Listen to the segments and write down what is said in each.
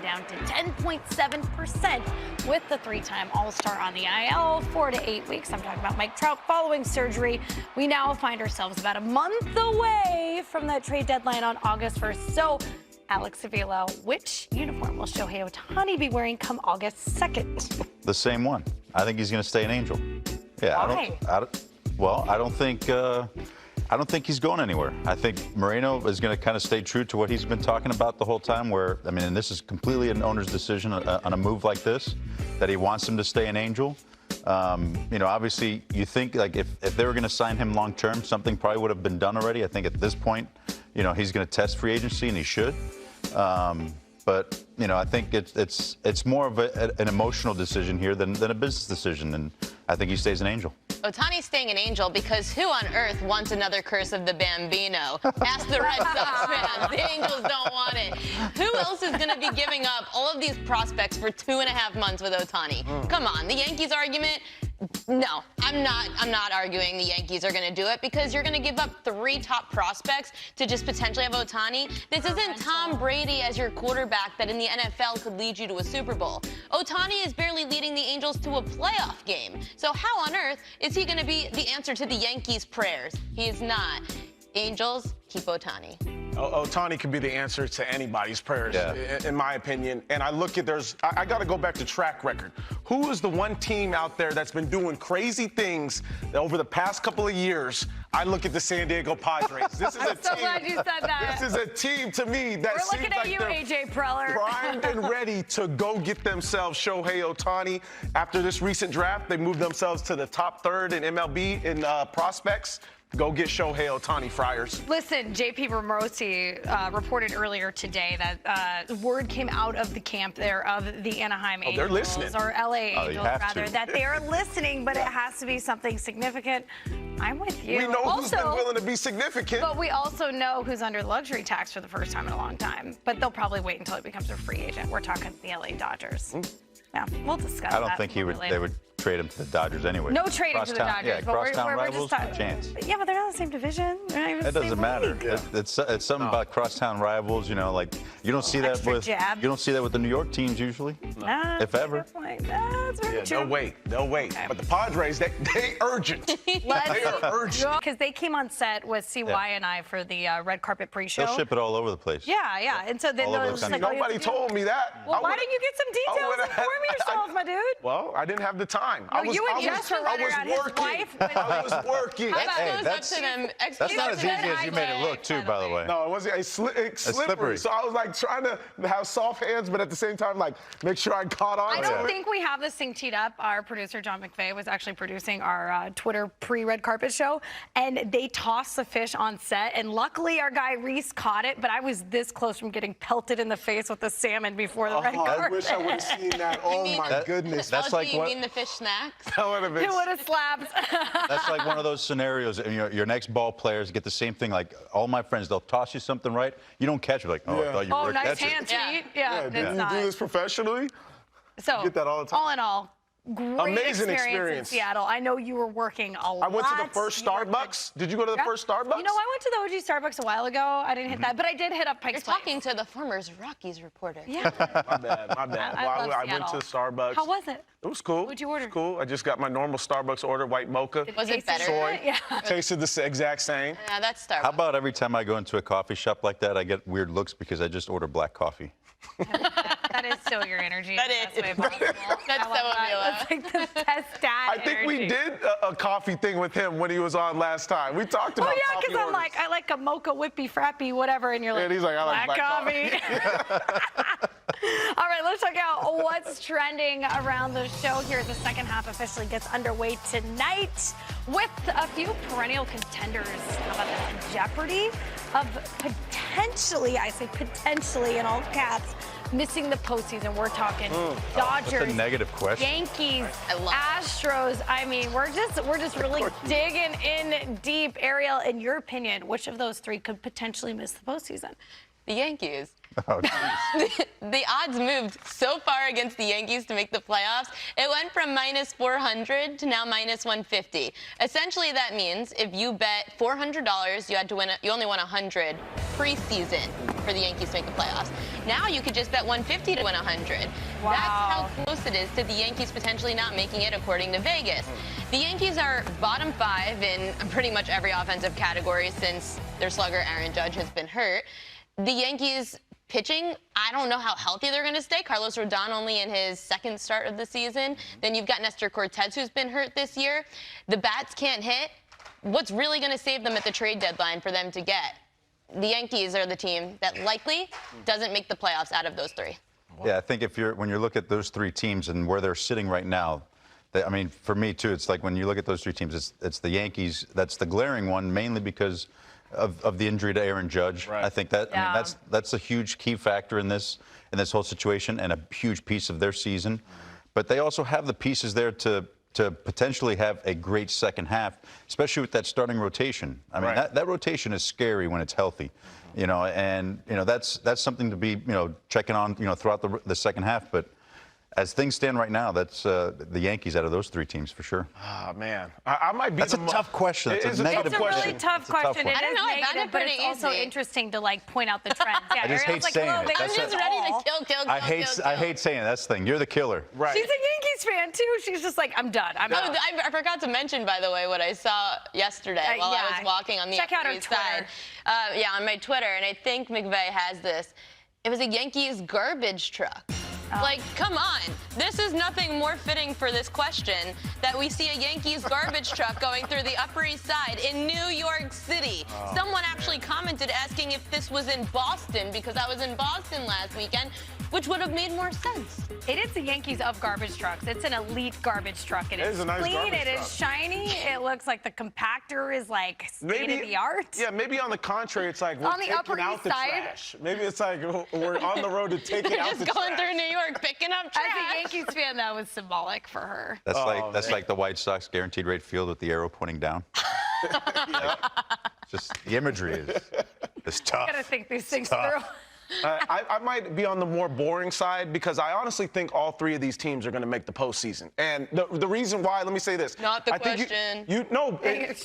down to 10.7% with the three-time All-Star on the IL, 4 to 8 weeks. I'm talking about Mike Trout following surgery. We now find ourselves about a month away from that trade deadline on August 1st. So, Alex Avila, which uniform will Shohei Ohtani be wearing come August 2nd? The same one. I think he's going to stay an Angel. Yeah, Why? I don't think he's going anywhere. I think Moreno is going to kind of stay true to what he's been talking about the whole time, where, I mean, and this is completely an owner's decision on a move like this, that he wants him to stay an Angel. Obviously, you think, like, if they were going to sign him long term, something probably would have been done already. I think at this point, he's going to test free agency, and he should. But I think it's more of an emotional decision here than a business decision, and I think he stays an Angel. Ohtani's staying an Angel because who on earth wants another curse of the Bambino? Ask the Red Sox fans. The Angels don't want it. Who else is going to be giving up all of these prospects for 2.5 months with Ohtani? Come on, the Yankees argument. No, I'm not arguing the Yankees are going to do it because you're going to give up 3 top prospects to just potentially have Ohtani. This isn't Tom Brady as your quarterback that in the NFL could lead you to a Super Bowl. Ohtani is barely leading the Angels to a playoff game. So how on earth is he going to be the answer to the Yankees' prayers? He is not. Angels, keep Ohtani. Ohtani could be the answer to anybody's prayers, in my opinion. And I look at I got to go back to track record. Who is the one team out there that's been doing crazy things over the past couple of years? I look at the San Diego Padres. This is I'm so glad you said that. This is a team to me that We're seems looking at like you, they're AJ Preller. primed and ready to go get themselves Shohei Ohtani. After this recent draft, they moved themselves to the top 3rd in MLB in prospects. Go get Shohei Ohtani, Friars. Listen, JP Ramosi reported earlier today that word came out of the camp there of the Anaheim Angels. They're listening. Or LA Angels, rather, to. that they are listening, but it has to be something significant. I'm with you. We know who's been also, willing to be significant. but we also know who's under the luxury tax for the first time in a long time. But they'll probably wait until it becomes a free agent. We're talking the LA Dodgers. Yeah, we'll discuss that. I don't think they would trade him to the Dodgers anyway. No trading to the Dodgers. Yeah, but crosstown we're rivals, just chance. Yeah, but they're not in the same division. They're not even It the same doesn't matter. league. It's something about crosstown rivals. Like you don't see that extra with jab. you don't see that with the New York teams usually, Nah, if ever. that's very true. They'll wait. Okay. But the Padres, they urgent. They are urgent. Because they came on set with CY and I for the red carpet pre-show. They'll ship it all over the place. Yeah. And so then All over those the like, country. Nobody told me that. Well, why didn't you get some details? Inform yourself, my dude. Well, I didn't have the time. No, you and Jess were running around his wife. I was working. How about- that's not as easy as you made it look, too, by the way. No, it wasn't. It's slippery. So I was like trying to have soft hands, but at the same time, like make sure I caught on. I don't think we have this thing teed up. Our producer, John McVeigh, was actually producing our Twitter pre-red carpet show, and they tossed the fish on set, and luckily our guy Reese caught it, but I was this close from getting pelted in the face with the salmon before the red carpet. I wish I would have seen that. Oh, my goodness. That's like you what? mean the fish snacks? That would have been. It would have slapped. That's like one of those scenarios. Your next ball players get the same thing. Like all my friends, they'll toss you something right. You don't catch it. Like, I thought you were nice catching hands, it. Pete. Did it's you not. do this professionally? So, get that all the time. all in all, great Amazing experience in experience. Seattle. I know you were working a lot. I went to the first Starbucks. Did you go to the first Starbucks? You know, I went to the OG Starbucks a while ago. I didn't hit that, but I did hit up Pike's You're Place. talking to the Farmers Rockies reporter. Yeah. My bad. I love I went Seattle. to Starbucks. How was it? It was cool. What'd you order? It was cool. I just got my normal Starbucks order, white mocha. Was it better? Soy. Yeah. Tasted the exact same. That's Starbucks. How about every time I go into a coffee shop like that, I get weird looks because I just order black coffee. That is still your energy. That the is. best way possible. That's I love so that. That's like the best dad I think we energy. did a coffee thing with him when he was on last time. We talked about Oh, yeah, coffee because I'm orders. like, I like a mocha, whippy, frappy, whatever, and you're like, And he's like, I like black coffee. All right, let's check out what's trending around the show here. The second half officially gets underway tonight with a few perennial contenders. How about this? In jeopardy of potentially, I say potentially in all caps, missing the postseason. We're talking Dodgers, That's a negative question. Yankees, I love Astros. I mean, we're just really digging in deep. Ariel, in your opinion, which of those three could potentially miss the postseason? The Yankees. Oh, The odds moved so far against the Yankees to make the playoffs. It went from -400 to now -150. Essentially, that means if you bet $400, you only won 100 preseason for the Yankees to make the playoffs. Now you could just bet 150 to win 100. Wow. That's how close it is to the Yankees potentially not making it, according to Vegas. The Yankees are bottom 5 in pretty much every offensive category since their slugger Aaron Judge has been hurt. The Yankees pitching, I don't know how healthy they're going to stay. Carlos Rodon only in his second start of the season. Then you've got Nestor Cortez, who's been hurt this year. The bats can't hit. What's really going to save them at the trade deadline for them to get? The Yankees are the team that likely doesn't make the playoffs out of those three. Yeah, I think when you look at those three teams and where they're sitting right now, I mean, for me too, it's like when you look at those three teams, it's the Yankees. That's the glaring one, mainly because of the injury to Aaron Judge. Right. I think that I mean, that's a huge key factor in this whole situation and a huge piece of their season. But they also have the pieces there to potentially have a great second half, especially with that starting rotation. I mean, that rotation is scary when it's healthy, and that's something to be checking on throughout the second half. But as things stand right now, that's the Yankees out of those three teams for sure. Oh, man. I might be That's a tough question. It's a negative It's a really question. tough It's a tough question. one. I don't know, I found Negative, it but pretty it's also easy. interesting to point out the trends. Yeah, I just Ariel's hate saying hello, it. they I'm That's just it. ready to kill. I hate saying it. That's the thing. You're the killer. Right. She's a Yankees fan too. She's just like, I'm done. I'm out. I forgot to mention, by the way, what I saw yesterday while I was walking on the Check out Upper her East Side. Yeah, on my Twitter, and I think McVay has this. It was a Yankees garbage truck. Like, come on. This is nothing more fitting for this question that we see a Yankees garbage truck going through the Upper East Side in New York City. Someone actually commented asking if this was in Boston because I was in Boston last weekend, which would have made more sense. It is the Yankees of garbage trucks. It's an elite garbage truck. It is a nice clean. garbage It truck. is shiny. It looks like the compactor is like state of the art. Yeah, maybe on the contrary, it's like we're On the taking Upper out East the Side? trash. Maybe it's like we're on the road to taking They're out just the going trash. through New York picking up trash. As a Yankees fan, that was symbolic for her. That's like the White Sox guaranteed rate field with the arrow pointing down. Just the imagery is tough. Gotta think these things tough. through. I might be on the more boring side because I honestly think all three of these teams are going to make the postseason. And the reason why, let me say this. Not the I think question. No.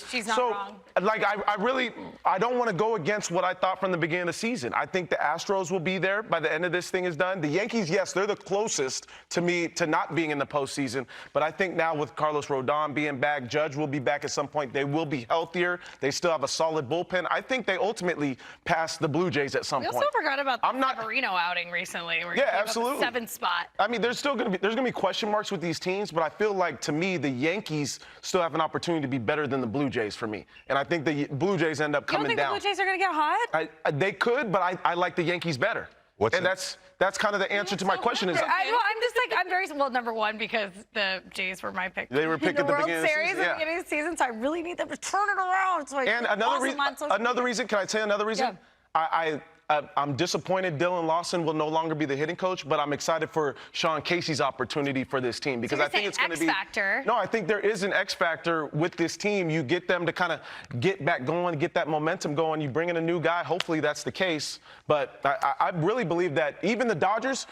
She's not wrong. Like, I don't want to go against what I thought from the beginning of the season. I think the Astros will be there by the end of this thing is done. The Yankees, yes, they're the closest to me to not being in the postseason. But I think now with Carlos Rodon being back, Judge will be back at some point. They will be healthier. They still have a solid bullpen. I think they ultimately pass the Blue Jays at some We point. also forgot about the I'm not- Severino outing recently. Where he Yeah, gave up a absolutely. 7th spot. I mean, there's gonna be question marks with these teams, but I feel like to me the Yankees still have an opportunity to be better than the Blue Jays for me, and I think the Blue Jays end up You don't coming think down. the Blue Jays are going to get hot? They could, but I like the Yankees better. That's kind of the answer to my question. Is I'm just like, I'm very, well, number one, because the Jays were my pick. They were picked in at the World beginning of the Series season, at yeah. the beginning of the season, so I really need them to turn it around. So and another reason. Can I tell you another reason? Yeah. I'm disappointed Dylan Lawson will no longer be the hitting coach, but I'm excited for Sean Casey's opportunity for this team because you're I think saying it's going to be X factor. No, I think there is an X factor with this team. You get them to kind of get back going, get that momentum going. You bring in a new guy. Hopefully that's the case. But I really believe that even the Dodgers,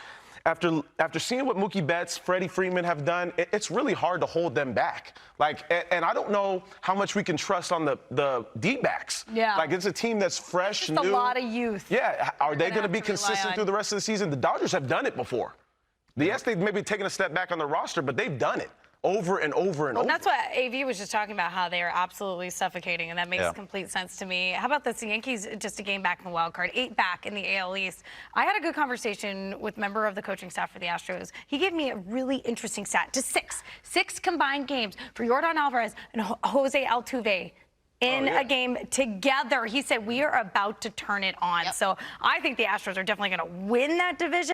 after seeing what Mookie Betts, Freddie Freeman have done, it's really hard to hold them back. And I don't know how much we can trust on the D-backs. Yeah. Like, it's a team that's fresh, Just new. a lot of youth. Yeah. Are they going to have be to rely consistent on. through the rest of the season? The Dodgers have done it before. Yes, they've maybe taken a step back on the roster, but they've done it over and over and over. That's what AV was just talking about, how they are absolutely suffocating, and that makes Yeah. complete sense to me. How about this? The Yankees just a game back in the wild card, 8 back in the AL East. I had a good conversation with a member of the coaching staff for the Astros. He gave me a really interesting stat. Just six combined games for Yordan Alvarez and Jose Altuve in a game together. He said, we are about to turn it on. Yep. So I think the Astros are definitely going to win that division.